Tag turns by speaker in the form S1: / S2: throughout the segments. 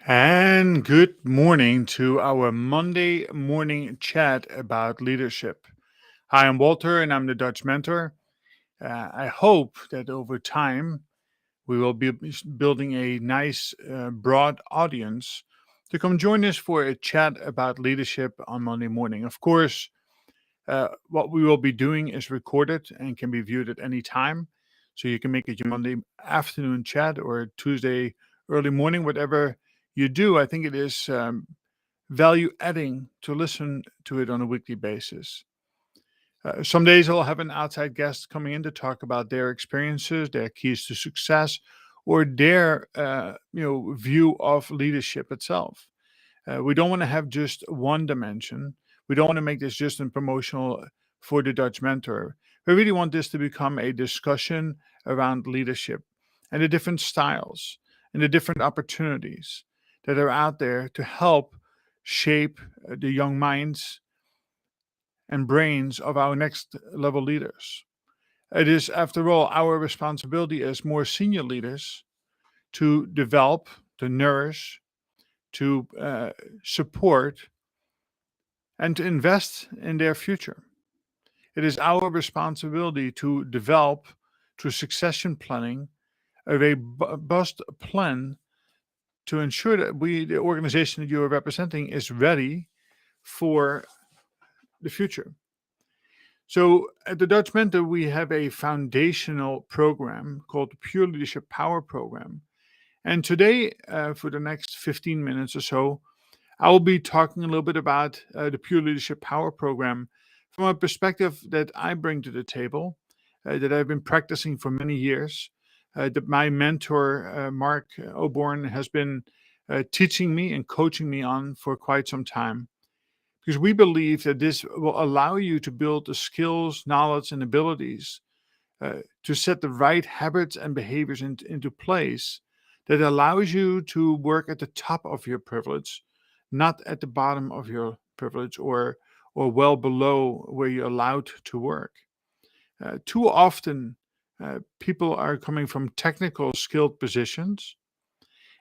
S1: And good morning to our Monday morning chat about leadership. Hi, I'm Walter and I'm the Dutch mentor. I hope that over time we will be building a nice, broad audience to come join us for a chat about leadership on Monday morning. Of course, what we will be doing is recorded and can be viewed at any time. So you can make it your Monday afternoon chat or Tuesday early morning, whatever you do. I think it is value adding to listen to it on a weekly basis. Some days I'll have an outside guest coming in to talk about their experiences, their keys to success, or their view of leadership itself. We don't want to have just one dimension. We don't want to make this just a promotional for the Dutch mentor. We really want this to become a discussion around leadership and the different styles and the different opportunities that are out there to help shape the young minds and brains of our next level leaders. It is, after all, our responsibility as more senior leaders to develop, to nourish, to support, and to invest in their future. It is our responsibility to develop, through succession planning, a robust plan to ensure that the organization that you are representing, is ready for the future. So at the Dutch Mentor, we have a foundational program called the Pure Leadership Power Program. And today, for the next 15 minutes or so, I will be talking a little bit about the Pure Leadership Power Program from a perspective that I bring to the table, that I've been practicing for many years, that my mentor, Mark Oborn, has been teaching me and coaching me on for quite some time. Because we believe that this will allow you to build the skills, knowledge, and abilities to set the right habits and behaviors into place that allows you to work at the top of your privilege, not at the bottom of your privilege or well below where you're allowed to work. Too often, people are coming from technical skilled positions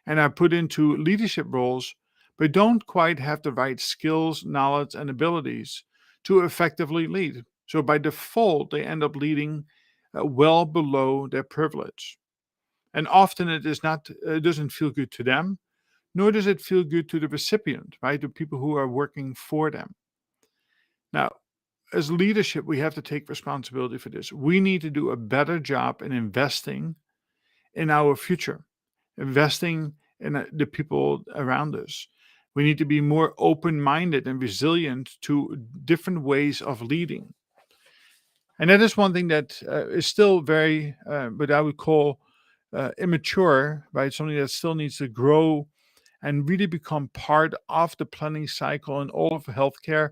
S1: and are put into leadership roles, but don't quite have the right skills, knowledge, and abilities to effectively lead. So by default, they end up leading well below their privilege. And often it doesn't feel good to them, nor does it feel good to the recipient, right? The people who are working for them. Now, as leadership, we have to take responsibility for this. We need to do a better job in investing in our future, investing in the people around us. We need to be more open minded and resilient to different ways of leading. And that is one thing that is still very, what I would call immature, right? Something that still needs to grow and really become part of the planning cycle in all of healthcare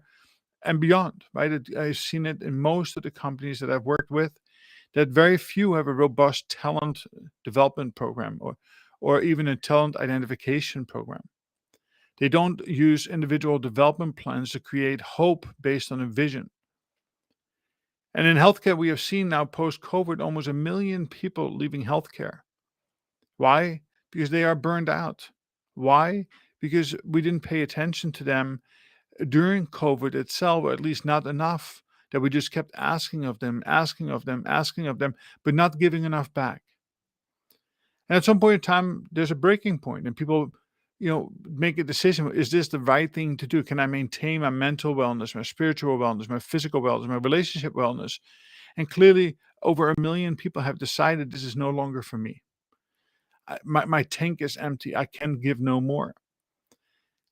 S1: and beyond, right? I've seen it in most of the companies that I've worked with, that very few have a robust talent development program or even a talent identification program. They don't use individual development plans to create hope based on a vision. And in healthcare, we have seen now post COVID almost 1 million people leaving healthcare. Why? Because they are burned out. Why? Because we didn't pay attention to them during COVID itself, or at least not enough, that we just kept asking of them, asking of them, asking of them, but not giving enough back. And at some point in time, there's a breaking point, and people, make a decision. Is this the right thing to do? Can I maintain my mental wellness, my spiritual wellness, my physical wellness, my relationship wellness? And clearly, over 1 million people have decided this is no longer for me. My tank is empty. I can give no more.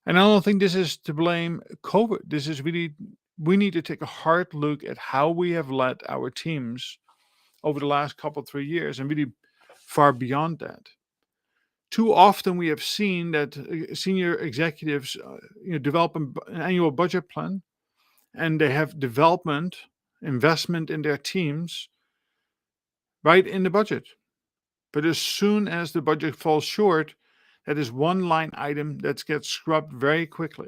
S1: And I don't think this is to blame COVID. This is really, we need to take a hard look at how we have led our teams over the last couple, 3 years, and really far beyond that. Too often we have seen that senior executives develop an annual budget plan, and they have development, investment in their teams right in the budget. But as soon as the budget falls short, that is one line item that gets scrubbed very quickly.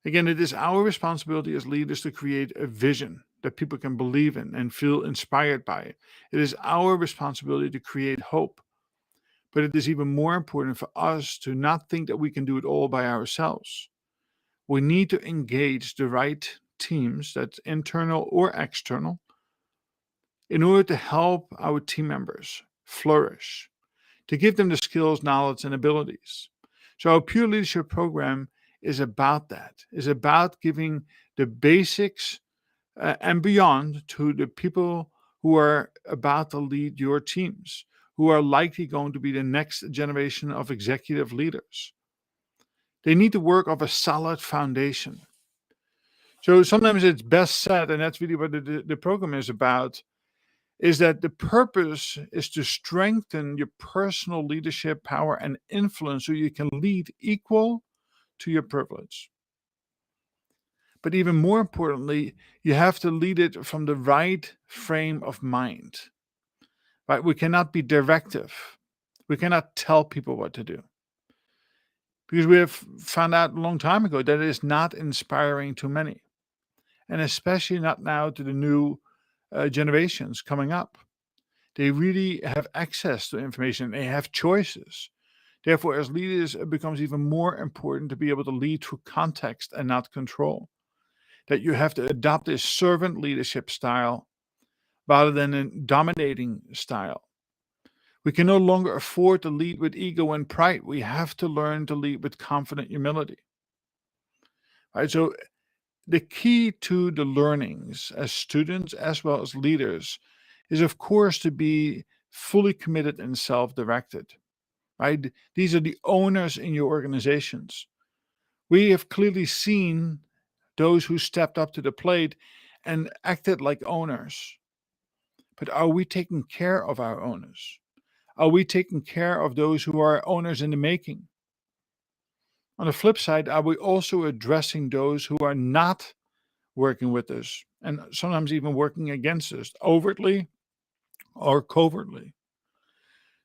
S1: Again, it is our responsibility as leaders to create a vision that people can believe in and feel inspired by it. It is our responsibility to create hope. But it is even more important for us to not think that we can do it all by ourselves. We need to engage the right teams, that's internal or external, in order to help our team members flourish, to give them the skills, knowledge, and abilities. So our Pure Leadership program is about that, is about giving the basics and beyond to the people who are about to lead your teams, who are likely going to be the next generation of executive leaders. They need to work off a solid foundation. So sometimes it's best said, and that's really what the program is about, is that the purpose is to strengthen your personal leadership power and influence so you can lead equal to your privilege. But even more importantly, you have to lead it from the right frame of mind. Right? We cannot be directive. We cannot tell people what to do. Because we have found out a long time ago that it is not inspiring to many. And especially not now to the new generations coming up. They really have access to information. They have choices. Therefore, as leaders, it becomes even more important to be able to lead through context and not control. That you have to adopt a servant leadership style rather than a dominating style. We can no longer afford to lead with ego and pride. We have to learn to lead with confident humility. Right? So the key to the learnings as students as well as leaders is, of course, to be fully committed and self-directed. Right? These are the owners in your organizations. We have clearly seen those who stepped up to the plate and acted like owners. But are we taking care of our owners? Are we taking care of those who are owners in the making? On the flip side, are we also addressing those who are not working with us and sometimes even working against us, overtly or covertly?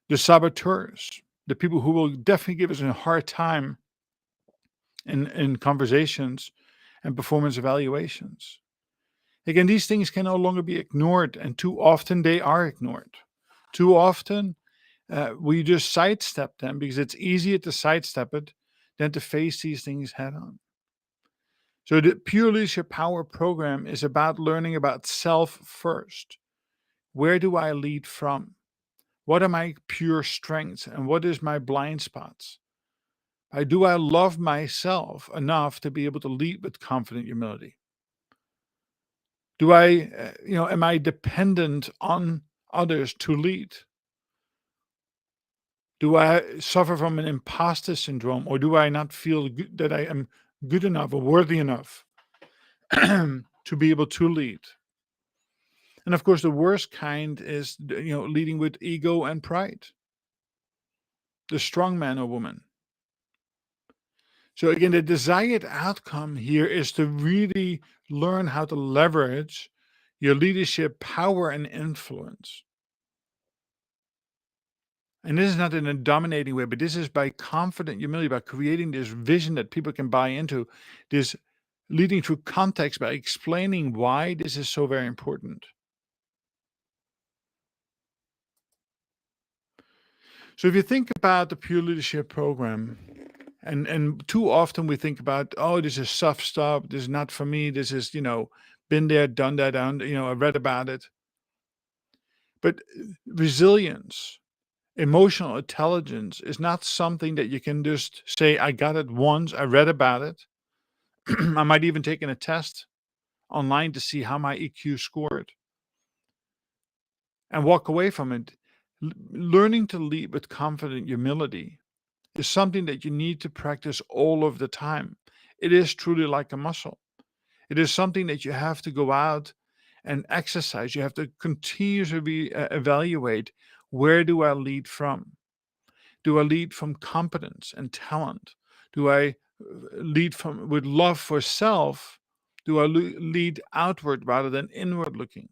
S1: The saboteurs, the people who will definitely give us a hard time in conversations and performance evaluations. Again, these things can no longer be ignored, and too often they are ignored. Too often we just sidestep them because it's easier to sidestep it than to face these things head on. So the Pure Leadership Power program is about learning about self first. Where do I lead from? What are my pure strengths and what is my blind spots? Do I love myself enough to be able to lead with confident humility? Do I, am I dependent on others to lead? Do I suffer from an imposter syndrome, or do I not feel that I am good enough or worthy enough to be able to lead? And of course, the worst kind is, leading with ego and pride. The strong man or woman. So again, the desired outcome here is to really learn how to leverage your leadership power and influence. And this is not in a dominating way, but this is by confident humility, by creating this vision that people can buy into, this leading through context by explaining why this is so very important. So if you think about the Pure Leadership program, and too often we think about, oh, this is soft stuff, this is not for me, this is, been there, done that, I read about it. But resilience, emotional intelligence is not something that you can just say, I got it once, I read about it. I might even take a test online to see how my EQ scored and walk away from it. Learning to lead with confident humility is something that you need to practice all of the time. It is truly like a muscle. It is something that you have to go out and exercise. You have to continuously evaluate, where do I lead from? Do I lead from competence and talent? Do I lead from with love for self? Do I lead outward rather than inward looking?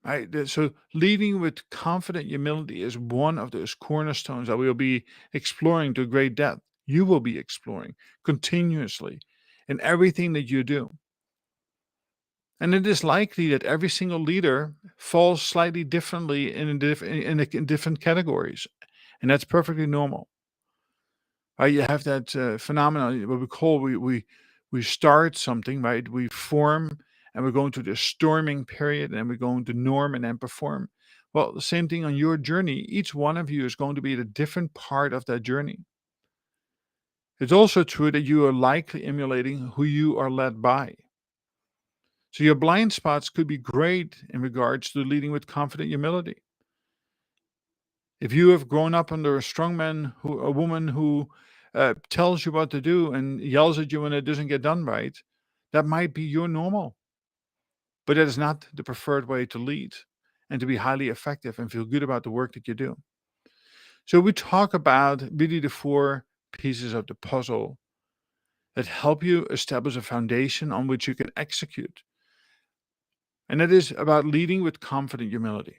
S1: Right. So leading with confident humility is one of those cornerstones that we'll be exploring to great depth. You will be exploring continuously in everything that you do. And it is likely that every single leader falls slightly differently in different categories. And that's perfectly normal. Right? You have that phenomenon, what we call we start something, right? We form and we're going through the storming period and we're going to norm and then perform. Well, the same thing on your journey. Each one of you is going to be at a different part of that journey. It's also true that you are likely emulating who you are led by. So your blind spots could be great in regards to leading with confident humility. If you have grown up under a strong man, a woman who tells you what to do and yells at you when it doesn't get done right, that might be your normal. But that is not the preferred way to lead and to be highly effective and feel good about the work that you do. So we talk about really the four pieces of the puzzle that help you establish a foundation on which you can execute. And that is about leading with confident humility.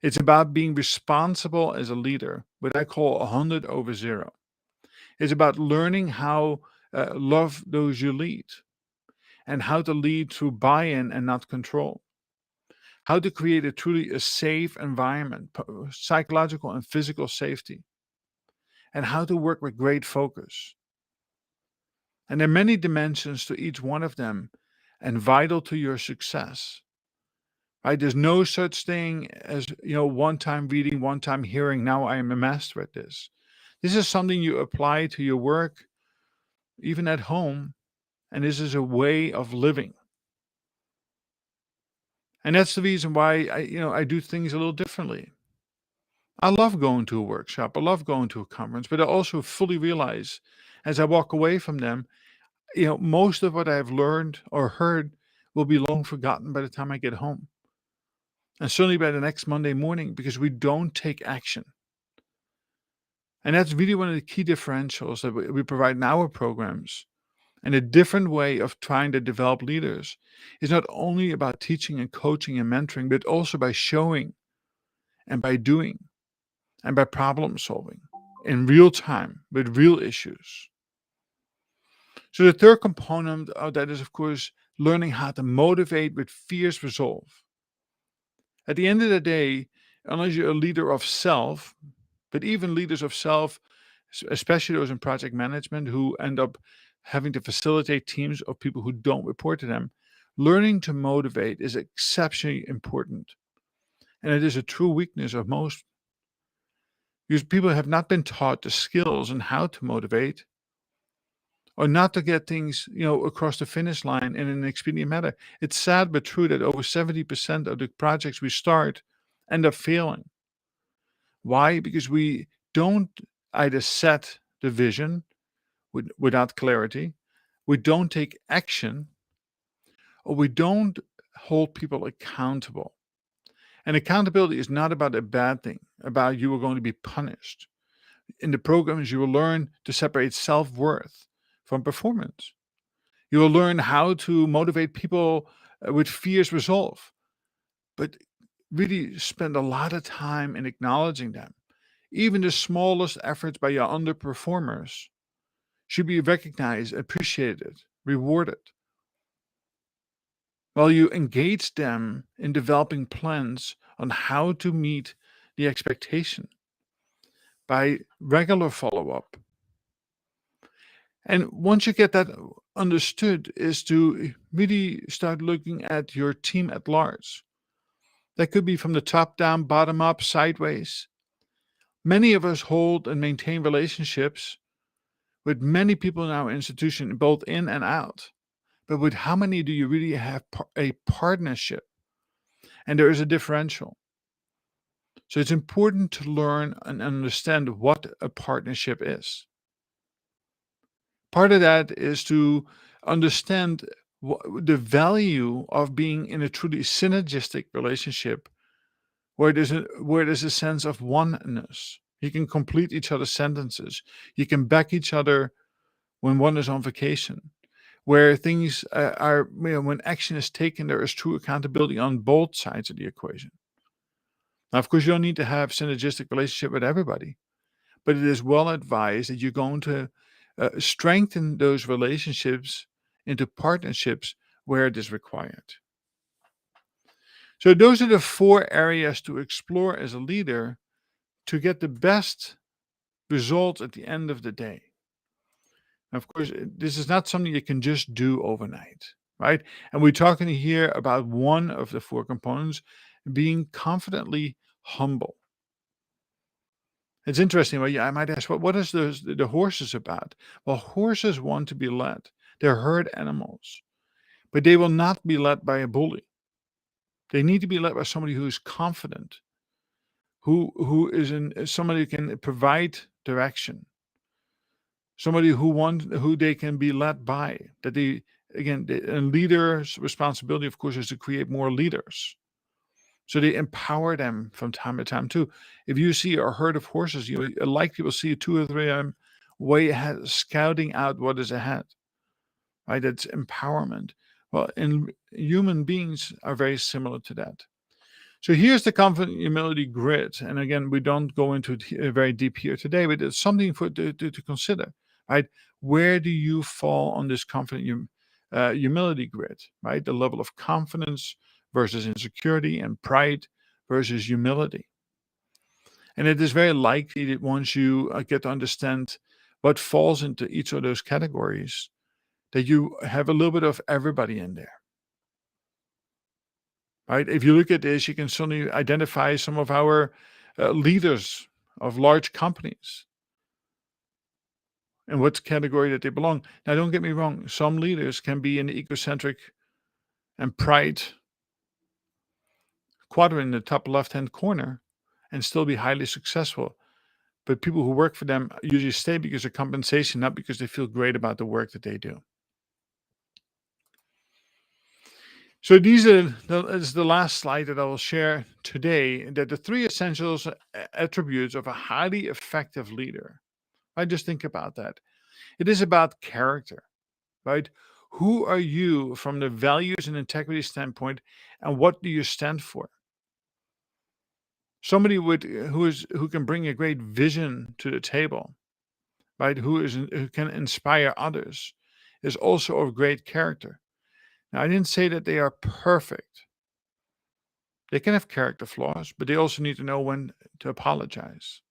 S1: It's about being responsible as a leader, what I call 100 over 0. It's about learning how love those you lead and how to lead through buy-in and not control. How to create a safe environment, psychological and physical safety, and how to work with great focus. And there are many dimensions to each one of them and vital to your success. Right? There's no such thing as, one time reading, one time hearing, now I am a master at this. This is something you apply to your work, even at home, and this is a way of living. And that's the reason why I do things a little differently. I love going to a workshop. I love going to a conference, but I also fully realize as I walk away from them, most of what I've learned or heard will be long forgotten by the time I get home. And certainly by the next Monday morning, because we don't take action. And that's really one of the key differentials that we provide in our programs. And a different way of trying to develop leaders is not only about teaching and coaching and mentoring, but also by showing and by doing and by problem solving in real time with real issues. So the third component of that is, of course, learning how to motivate with fierce resolve. At the end of the day, unless you're a leader of self, but even leaders of self, especially those in project management who end up having to facilitate teams of people who don't report to them, learning to motivate is exceptionally important. And it is a true weakness of most. Because people have not been taught the skills and how to motivate or not to get things, across the finish line in an expedient manner. It's sad but true that over 70% of the projects we start end up failing. Why? Because we don't either set the vision without clarity, we don't take action, or we don't hold people accountable. And accountability is not about a bad thing, about you are going to be punished. In the programs, you will learn to separate self-worth from performance. You will learn how to motivate people with fierce resolve, but really spend a lot of time in acknowledging them. Even the smallest efforts by your underperformers should be recognized, appreciated, rewarded. While you engage them in developing plans on how to meet the expectation by regular follow-up. And once you get that understood, is to really start looking at your team at large. That could be from the top down, bottom up, sideways. Many of us hold and maintain relationships with many people in our institution, both in and out. But with how many do you really have a partnership? And there is a differential. So it's important to learn and understand what a partnership is. Part of that is to understand the value of being in a truly synergistic relationship where there's a sense of oneness. You can complete each other's sentences. You can back each other when one is on vacation. Where things are, when action is taken, there is true accountability on both sides of the equation. Now, of course, you don't need to have synergistic relationship with everybody, but it is well advised that you're going to strengthen those relationships into partnerships where it is required. So those are the 4 areas to explore as a leader to get the best results at the end of the day. Of course, this is not something you can just do overnight, right? And we're talking here about one of the 4 components, being confidently humble. It's interesting. Well, I might ask, what is the horses about? Well, horses want to be led. They're herd animals, but they will not be led by a bully. They need to be led by somebody who is confident, who is somebody who can provide direction, somebody who they can be led by. That they again, a leader's responsibility, of course, is to create more leaders. So they empower them from time to time too. If you see a herd of horses, you likely will see 2 or 3 of them way ahead, scouting out what is ahead. Right? That's empowerment. Well, and human beings are very similar to that. So here's the confident humility grid. And again, we don't go into it very deep here today, but it's something to consider, right? Where do you fall on this confident humility grid, right? The level of confidence versus insecurity and pride versus humility. And it is very likely that once you get to understand what falls into each of those categories, that you have a little bit of everybody in there. Right? If you look at this, you can certainly identify some of our leaders of large companies and what category that they belong. Now, don't get me wrong, some leaders can be in the egocentric and pride quadrant in the top left-hand corner and still be highly successful. But people who work for them usually stay because of compensation, not because they feel great about the work that they do. So these are is the last slide that I will share today. That the 3 essentials attributes of a highly effective leader. I just think about that. It is about character, right? Who are you from the values and integrity standpoint, and what do you stand for? Somebody who can bring a great vision to the table, right? Who can inspire others, is also of great character. Now, I didn't say that they are perfect. They can have character flaws, but they also need to know when to apologize.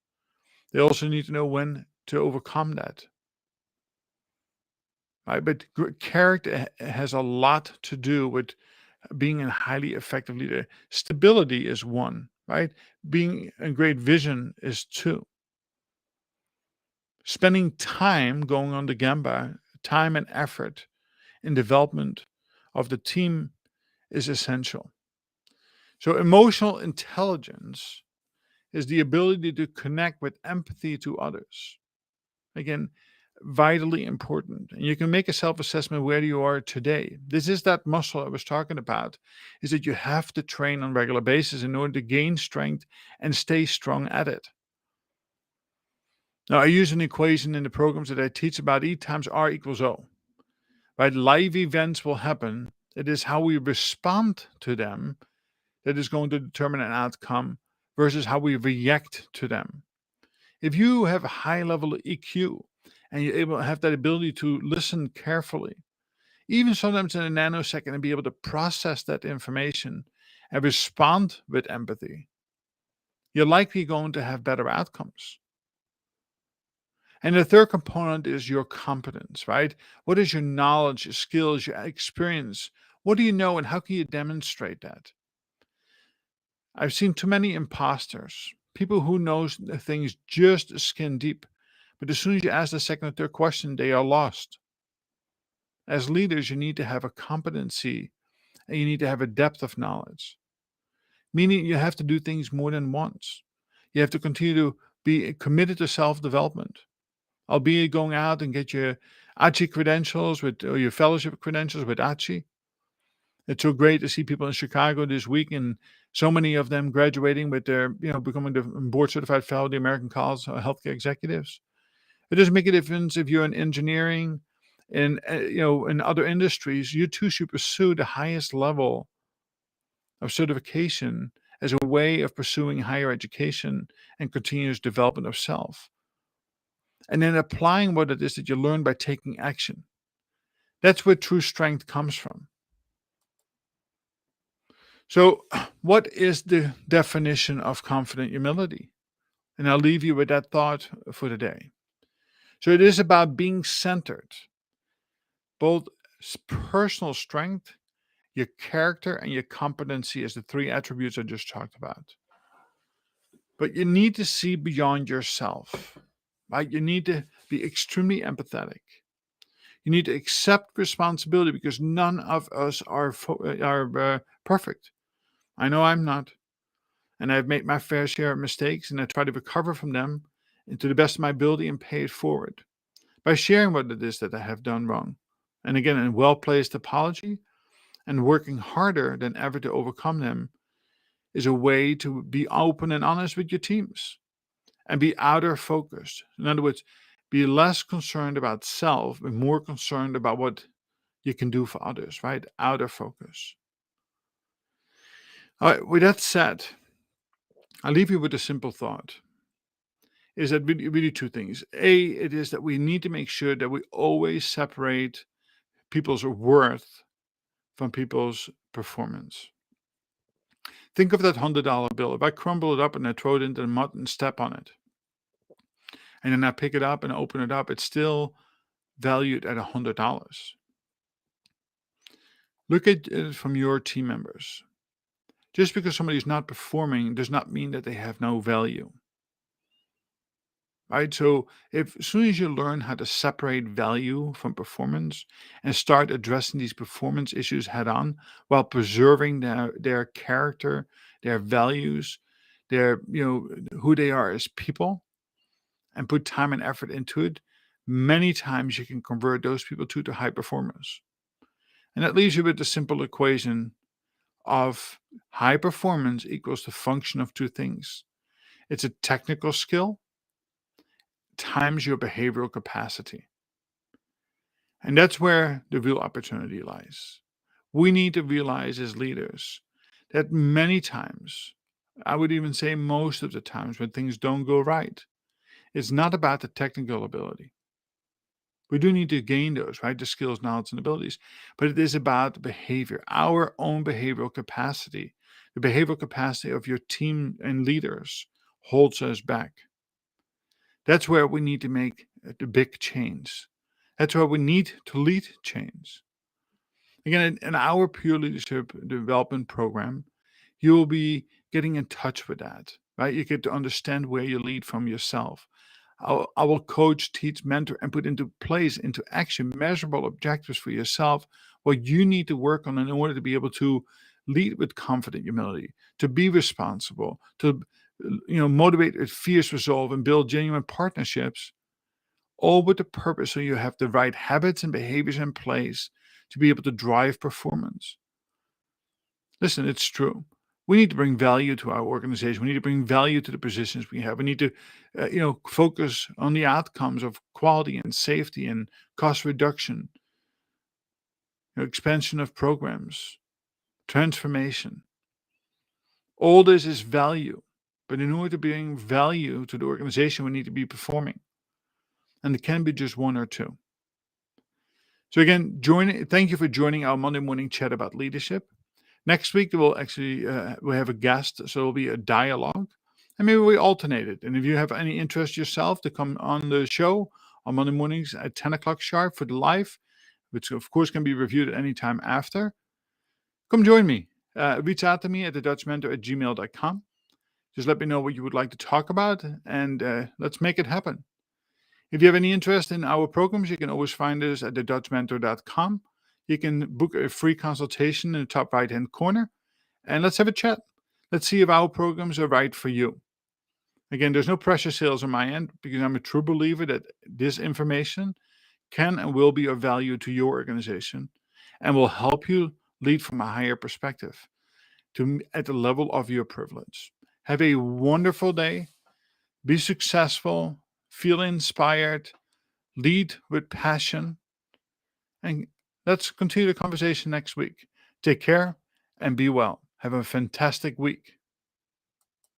S1: They also need to know when to overcome that. Right? But character has a lot to do with being a highly effective leader. Stability is one, right? Being a great vision is 2. Spending time going on the Gemba, time and effort in development of the team is essential. So emotional intelligence is the ability to connect with empathy to others. Again, vitally important. And you can make a self-assessment where you are today. This is that muscle I was talking about, is that you have to train on a regular basis in order to gain strength and stay strong at it. Now, I use an equation in the programs that I teach about E times R equals O. Right? Live events will happen. It is how we respond to them that is going to determine an outcome versus how we react to them. If you have a high level of EQ and you're able to have that ability to listen carefully, even sometimes in a nanosecond, and be able to process that information and respond with empathy, you're likely going to have better outcomes. And the third component is your competence, right? What is your knowledge, your skills, your experience? What do you know, and how can you demonstrate that? I've seen too many imposters, people who know things just skin deep, but as soon as you ask the second or third question, they are lost. As leaders, you need to have a competency and you need to have a depth of knowledge, meaning you have to do things more than once. You have to continue to be committed to self-development, albeit going out and get your ACHI credentials or your fellowship credentials with ACHI. It's so great to see people in Chicago this week, and so many of them graduating with their, becoming the board certified fellow of the American College of Healthcare Executives. It doesn't make a difference if you're in engineering and in other industries. You too should pursue the highest level of certification as a way of pursuing higher education and continuous development of self, and then applying what it is that you learn by taking action. That's where true strength comes from. So, what is the definition of confident humility? And I'll leave you with that thought for today. So, it is about being centered, both personal strength, your character, and your competency as the three attributes I just talked about. But you need to see beyond yourself, right? You need to be extremely empathetic. You need to accept responsibility because none of us are perfect. I know I'm not, and I've made my fair share of mistakes, and I try to recover from them and to the best of my ability and pay it forward by sharing what it is that I have done wrong. And again, a well placed apology and working harder than ever to overcome them is a way to be open and honest with your teams and be outer focused. In other words, be less concerned about self and more concerned about what you can do for others, right? Outer focus. All right, with that said, I'll leave you with a simple thought. Is that really two things. A, it is that we need to make sure that we always separate people's worth from people's performance. Think of that $100 bill. If I crumble it up and I throw it into the mud and step on it, and then I pick it up and open it up, it's still valued at $100. Look at it from your team members. Just because somebody is not performing does not mean that they have no value. Right? So if as soon as you learn how to separate value from performance and start addressing these performance issues head on while preserving their character, their values, their who they are as people, and put time and effort into it, many times you can convert those people to high performers. And that leaves you with the simple equation of high performance equals the function of two things. It's a technical skill times your behavioral capacity. And that's where the real opportunity lies. We need to realize as leaders that many times, I would even say most of the times when things don't go right, it's not about the technical ability. We do need to gain those, right? The skills, knowledge, and abilities. But it is about behavior, our own behavioral capacity. The behavioral capacity of your team and leaders holds us back. That's where we need to make the big change. That's where we need to lead change. Again, in our Pure Leadership Development Program, you will be getting in touch with that, right? You get to understand where you lead from yourself. I will coach, teach, mentor, and put into place, into action, measurable objectives for yourself, what you need to work on in order to be able to lead with confident humility, to be responsible, to motivate with fierce resolve and build genuine partnerships, all with the purpose so you have the right habits and behaviors in place to be able to drive performance. Listen, it's true. We need to bring value to our organization. We need to bring value to the positions we have. We need to, focus on the outcomes of quality and safety and cost reduction, expansion of programs, transformation. All this is value. But in order to bring value to the organization, we need to be performing. And it can be just one or two. So again, thank you for joining our Monday morning chat about leadership. Next week, we'll have a guest, so it'll be a dialogue, and maybe we alternate it. And if you have any interest yourself to come on the show on Monday mornings at 10 o'clock sharp for the live, which of course can be reviewed at any time after, come join me. Reach out to me at thedutchmentor@gmail.com. Just let me know what you would like to talk about, and let's make it happen. If you have any interest in our programs, you can always find us at thedutchmentor.com. You can book a free consultation in the top right-hand corner, and let's have a chat. Let's see if our programs are right for you. Again, there's no pressure sales on my end because I'm a true believer that this information can and will be of value to your organization and will help you lead from a higher perspective at the level of your privilege. Have a wonderful day. Be successful. Feel inspired. Lead with passion. And let's continue the conversation next week. Take care and be well. Have a fantastic week.